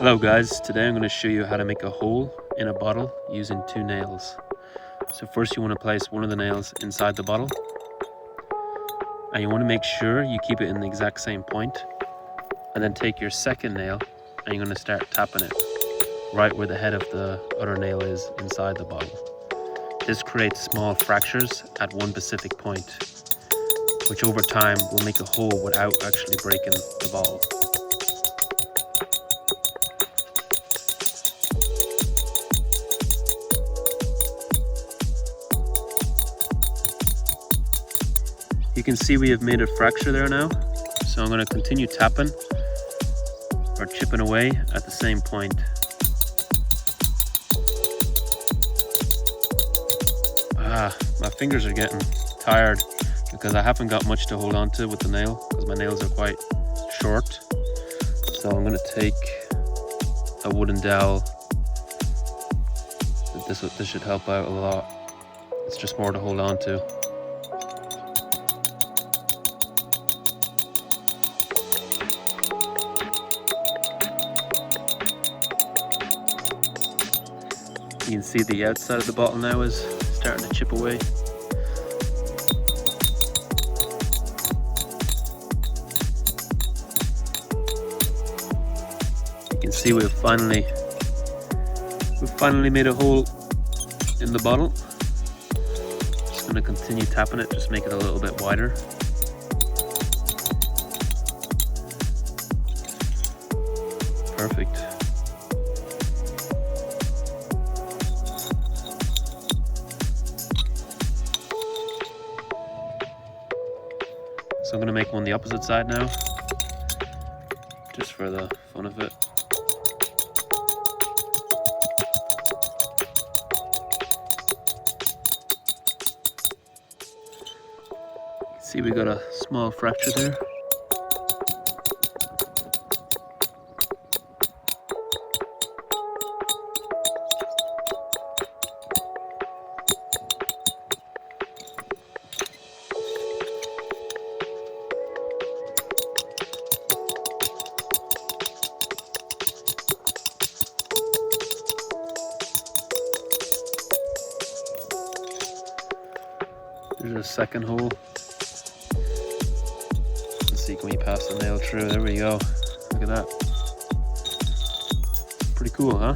Hello guys, today I'm going to show you how to make a hole in a bottle using 2 nails. So first you want to place one of the nails inside the bottle, and you want to make sure you keep it in the exact same point, and then take your second nail and you're going to start tapping it right where the head of the other nail is inside the bottle. This creates small fractures at one specific point, which over time will make a hole without actually breaking the bottle. You can see we have made a fracture there now, so I'm going to continue tapping or chipping away at the same point. My fingers are getting tired because I haven't got much to hold on to with the nail because my nails are quite short. So I'm going to take a wooden dowel. This should help out a lot. It's just more to hold on to. You can see the outside of the bottle now is starting to chip away. You can see we've finally made a hole in the bottle. Just going to continue tapping it, just make it a little bit wider. Perfect. So I'm going to make one the opposite side now, just for the fun of it. See, we got a small fracture there. There's a second hole. Let's see, can we pass the nail through? There we go. Look at that. Pretty cool, huh?